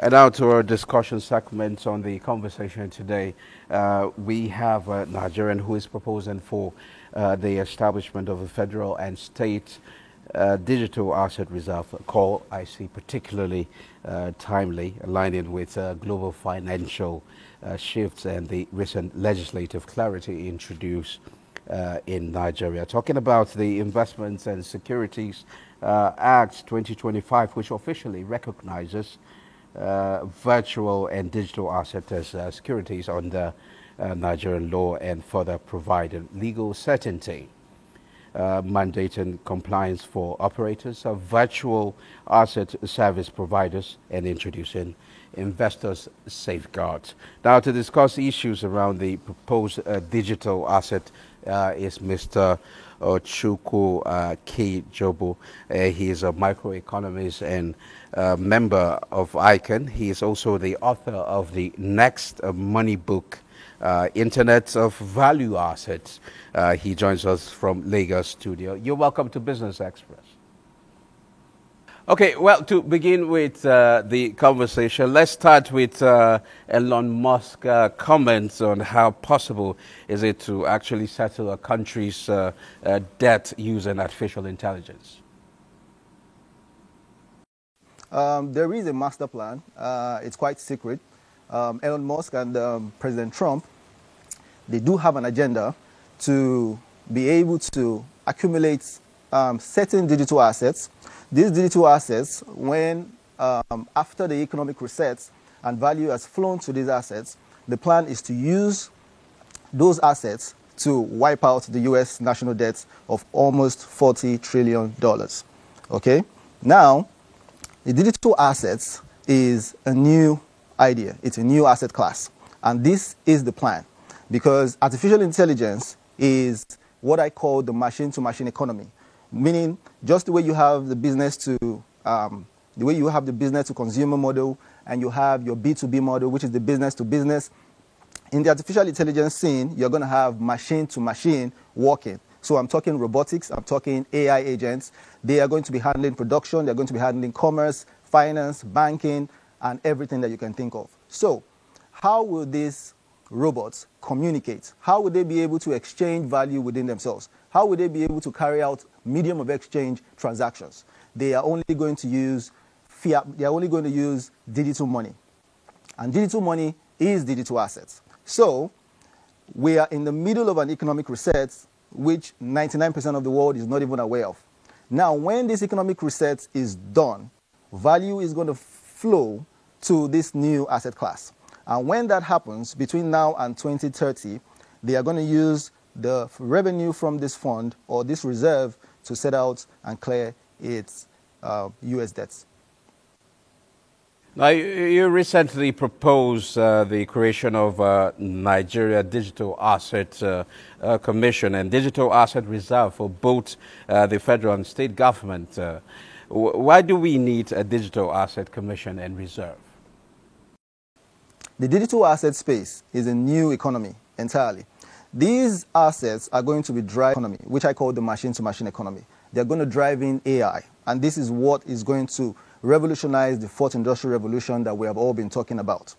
And now to our discussion segment on the conversation today. We have a Nigerian who is proposing for the establishment of a federal and state digital asset reserve, a call I see particularly timely, aligning with global financial shifts and the recent legislative clarity introduced in Nigeria. Talking about the Investments and Securities Act 2025, which officially recognizes virtual and digital assets as securities under Nigerian law and further providing legal certainty, mandating compliance for operators of virtual asset service providers and introducing investors' safeguards. Now, to discuss issues around the proposed digital asset is Mr. Ochuko K. Jobo. He is a microeconomist and member of ICANN. He is also the author of the Next Money book, Internet of Value Assets. He joins us from Lagos studio. You're welcome to Business Express. Okay, well, to begin with the conversation, let's start with Elon Musk's comments on how possible is it to actually settle a country's debt using artificial intelligence. There is a master plan. It's quite secret. Elon Musk and President Trump, they do have an agenda to be able to accumulate certain digital assets. These digital assets, when after the economic reset and value has flown to these assets, the plan is to use those assets to wipe out the U.S. national debt of almost $40 trillion. Okay? Now, the digital assets is a new idea. It's a new asset class. And this is the plan. Because artificial intelligence is what I call the machine-to-machine economy. Meaning, just the way you have the business to consumer model, and you have your B2B model, which is the business to business. In the artificial intelligence scene, you're going to have machine to machine working. So I'm talking robotics, I'm talking AI agents. They are going to be handling production, they're going to be handling commerce, finance, banking, and everything that you can think of. So how will these robots communicate? How would they be able to exchange value within themselves? How would they be able to carry out medium of exchange transactions? They are only going to use fiat, they are only going to use digital money. And digital money is digital assets. So we are in the middle of an economic reset, which 99% of the world is not even aware of. Now, when this economic reset is done, value is going to flow to this new asset class. And when that happens, between now and 2030, they are going to use the revenue from this fund or this reserve to set out and clear its U.S. debts. Now, you recently proposed the creation of Nigeria Digital Asset Commission and Digital Asset Reserve for both the federal and state government. Why do we need a Digital Asset Commission and Reserve? The digital asset space is a new economy entirely. These assets are going to be driving economy, which I call the machine-to-machine economy. They're going to drive in AI, and this is what is going to revolutionize the fourth industrial revolution that we have all been talking about.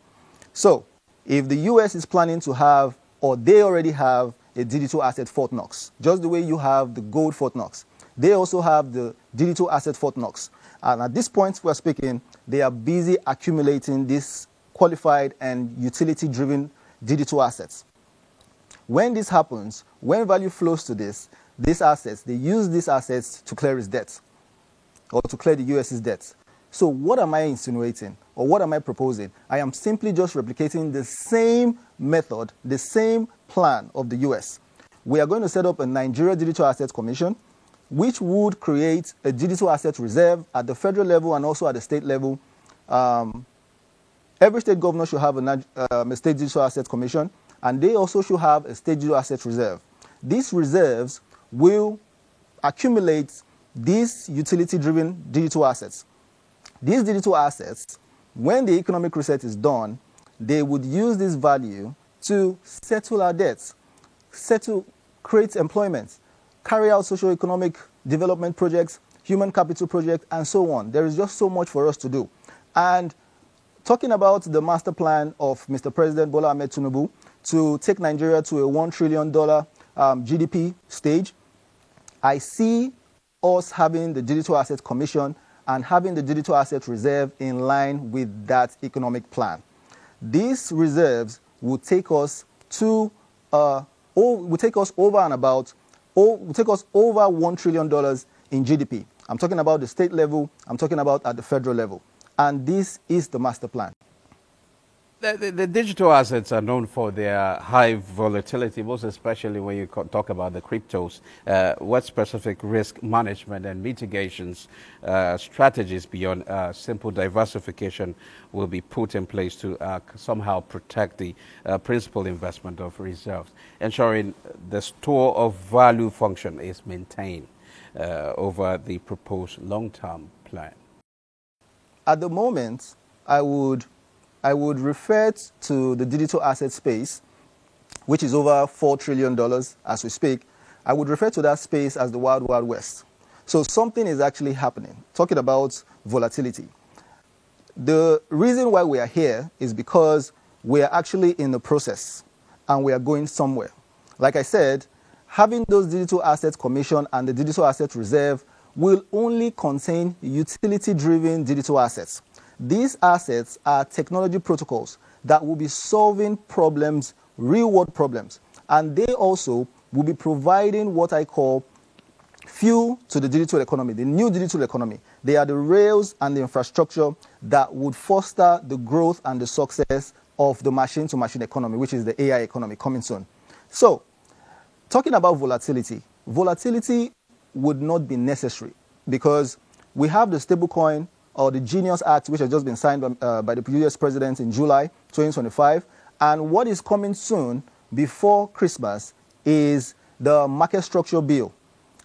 So, if the U.S. is planning to have, or they already have, a digital asset Fort Knox, just the way you have the gold Fort Knox, they also have the digital asset Fort Knox. And at this point we're speaking, they are busy accumulating this qualified and utility-driven digital assets. When this happens, when value flows to these assets, they use these assets to clear its debts or to clear the U.S.'s debts. So what am I insinuating or what am I proposing? I am simply just replicating the same method, the same plan of the U.S. We are going to set up a Nigeria Digital Assets Commission, which would create a digital asset reserve at the federal level and also at the state level. Every state governor should have a state digital assets commission, and they also should have a state digital assets reserve. These reserves will accumulate these utility-driven digital assets. These digital assets, when the economic reset is done, they would use this value to settle our debts, create employment, carry out socio-economic development projects, human capital projects, and so on. There is just so much for us to do. And talking about the master plan of Mr. President Bola Ahmed Tinubu to take Nigeria to a $1 trillion GDP stage, I see us having the Digital Asset Commission and having the Digital Asset Reserve in line with that economic plan. These reserves will take us to, will take us over $1 trillion in GDP. I'm talking about the state level, I'm talking about at the federal level. And this is the master plan. The digital assets are known for their high volatility, most especially when you talk about the cryptos. What specific risk management and mitigations strategies beyond simple diversification will be put in place to somehow protect the principal investment of reserves, ensuring the store of value function is maintained over the proposed long-term plan? At the moment, I would refer to the digital asset space, which is over $4 trillion as we speak. I would refer to that space as the Wild Wild West. So something is actually happening. Talking about volatility. The reason why we are here is because we are actually in the process and we are going somewhere. Like I said, having those digital assets commission and the digital asset reserve will only contain utility-driven digital assets. These assets are technology protocols that will be solving problems, real-world problems, and they also will be providing what I call fuel to the digital economy, the new digital economy. They are the rails and the infrastructure that would foster the growth and the success of the machine-to-machine economy, which is the AI economy coming soon. So, talking about volatility, volatility would not be necessary because we have the stablecoin or the Genius Act, which has just been signed by the previous president in July 2025. And what is coming soon before Christmas is the Market Structure Bill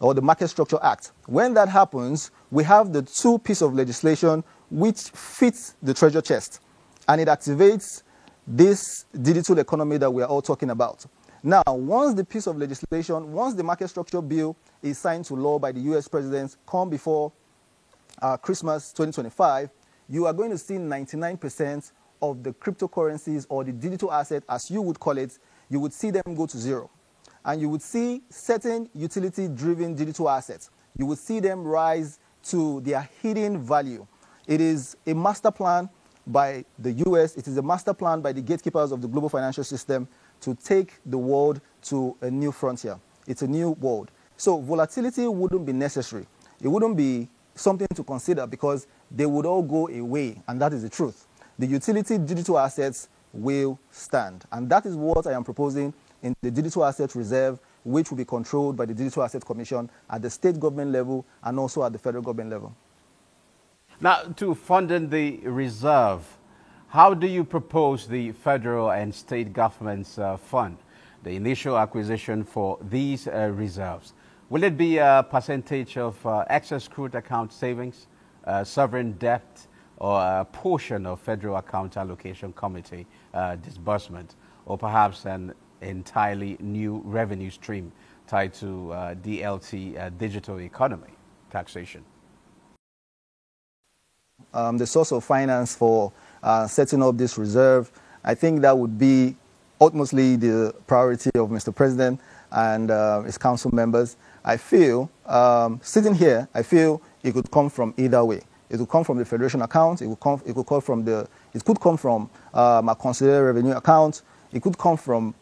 or the Market Structure Act. When that happens, we have the two pieces of legislation which fits the treasure chest. And it activates this digital economy that we are all talking about. Now, once the piece of legislation, once the Market Structure Bill is signed to law by the US president, come before Christmas 2025, you are going to see 99% of the cryptocurrencies or the digital asset, as you would call it, you would see them go to zero. And you would see certain utility-driven digital assets. You would see them rise to their hidden value. It is a master plan by the US. It is a master plan by the gatekeepers of the global financial system to take the world to a new frontier. It's a new world. So volatility wouldn't be necessary. It wouldn't be something to consider because they would all go away, and that is the truth. The utility digital assets will stand, and that is what I am proposing in the Digital Asset Reserve, which will be controlled by the Digital Asset Commission at the state government level and also at the federal government level. Now, to funding the reserve, how do you propose the federal and state governments fund the initial acquisition for these reserves? Will it be a percentage of excess crude account savings, sovereign debt, or a portion of federal account allocation committee disbursement, or perhaps an entirely new revenue stream tied to DLT, digital economy taxation? The source of finance for setting up this reserve, I think that would be ultimately the priority of Mr. President and his council members. I feel, sitting here, I feel it could come from either way. It could come from the federation account. It could come from a considered revenue account. It could come from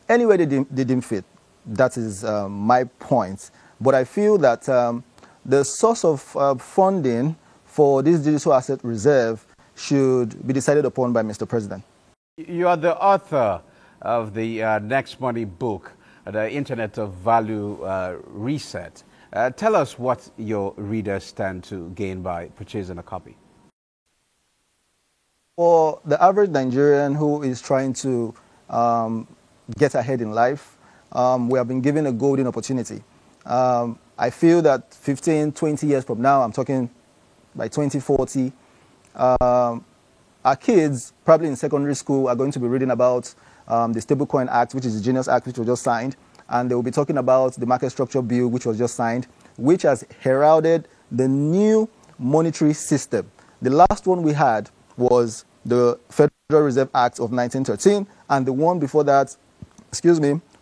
anywhere they deem fit. That is my point. But I feel that the source of funding for this digital asset reserve should be decided upon by Mr. President. You are the author of the Next Money book, the Internet of Value Reset. Tell us what your readers stand to gain by purchasing a copy. For the average Nigerian who is trying to get ahead in life, we have been given a golden opportunity. I feel that 15, 20 years from now, I'm talking by 2040, our kids, probably in secondary school, are going to be reading about the Stablecoin Act, which is the Genius Act, which was just signed, and they will be talking about the Market Structure Bill, which was just signed, which has heralded the new monetary system The last one we had was the Federal Reserve Act of 1913, and the one before that,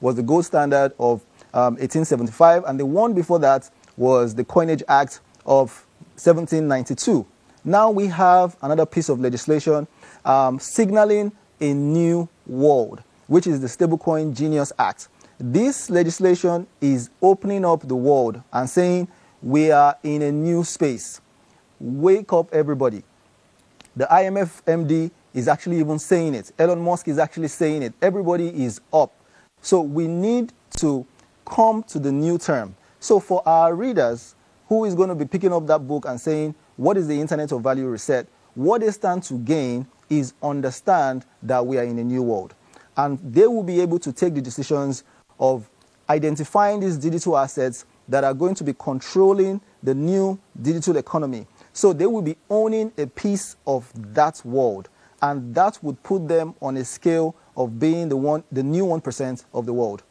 was the gold standard of 1875, and the one before that was the Coinage Act of 1792. Now we have another piece of legislation signaling a new world, which is the Stablecoin Genius Act. This legislation is opening up the world and saying we are in a new space. Wake up, everybody. The IMF MD is actually even saying it. Elon Musk is actually saying it. Everybody is up. So we need to come to the new term. So for our readers who is going to be picking up that book and saying, what is the Internet of Value Reset? What they stand to gain is understand that we are in a new world. And they will be able to take the decisions of identifying these digital assets that are going to be controlling the new digital economy. So they will be owning a piece of that world. And that would put them on a scale of being the new 1% of the world.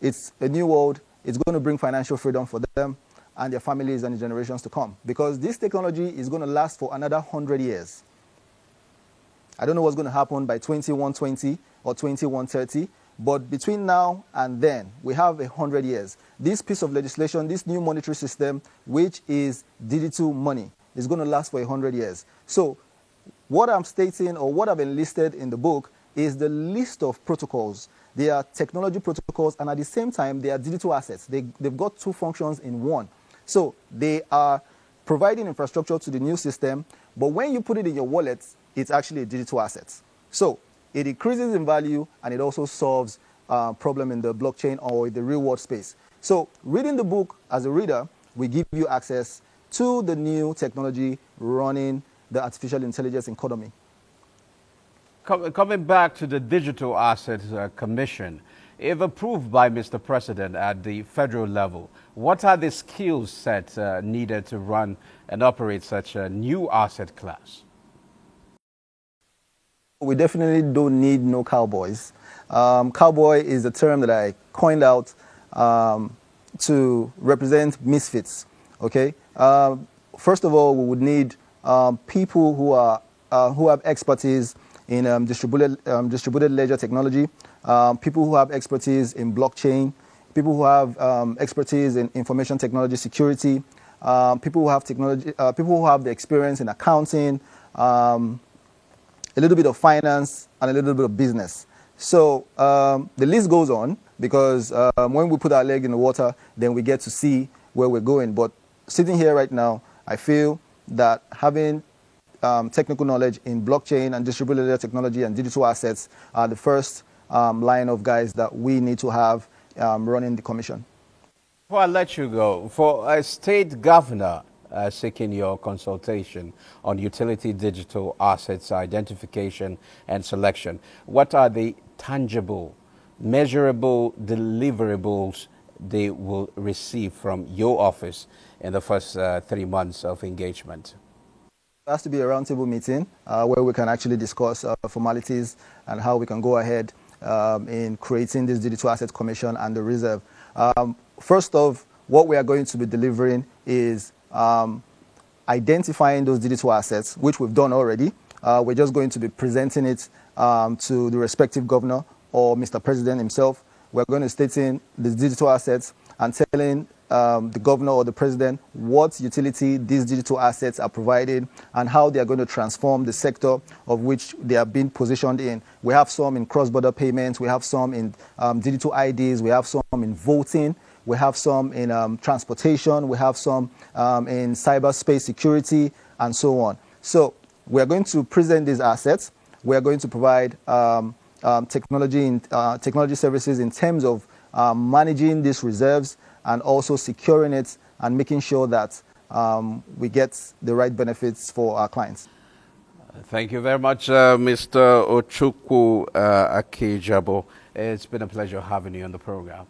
It's a new world. It's going to bring financial freedom for them and their families and the generations to come. Because this technology is going to last for another 100 years. I don't know what's going to happen by 2120 or 2130, but between now and then, we have 100 years. This piece of legislation, this new monetary system, which is digital money, is going to last for 100 years. So what I'm stating, or what I've enlisted in the book, is the list of protocols. They are technology protocols, and at the same time, they are digital assets. They've got two functions in one. So they are providing infrastructure to the new system, but when you put it in your wallet, it's actually a digital asset. So it increases in value, and it also solves a problem in the blockchain or the real world space. So reading the book as a reader will give you access to the new technology running the artificial intelligence economy. Coming back to the Digital Assets Commission, if approved by Mr. President at the federal level, what are the skill sets needed to run and operate such a new asset class? We definitely don't need no cowboys. Cowboy is a term that I coined out to represent misfits. Okay. First of all, we would need people who have expertise in distributed ledger technology, people who have expertise in blockchain, people who have expertise in information technology security, people who have the experience in accounting, a little bit of finance, and a little bit of business. So the list goes on, because when we put our leg in the water, then we get to see where we're going. But sitting here right now, I feel that having technical knowledge in blockchain and distributed ledger technology and digital assets are the first line of guys that we need to have running the commission. Before I let you go, for a state governor seeking your consultation on utility digital assets identification and selection, what are the tangible, measurable deliverables they will receive from your office in the first 3 months of engagement? It has to be a roundtable meeting where we can actually discuss formalities and how we can go ahead in creating this Digital Assets Commission and the reserve. First off, what we are going to be delivering is identifying those digital assets, which we've done already. We're just going to be presenting it to the respective governor or Mr. President himself. We're going to state in the digital assets and telling the governor or the president what utility these digital assets are providing and how they are going to transform the sector of which they are being positioned in. We have some in cross-border payments, we have some in digital IDs, we have some in voting, we have some in transportation, we have some in cyberspace security, and so on. So we are going to present these assets. We are going to provide technology services in terms of managing these reserves and also securing it and making sure that we get the right benefits for our clients. Thank you very much, Mr. Ochuko Akejabo. It's been a pleasure having you on the program.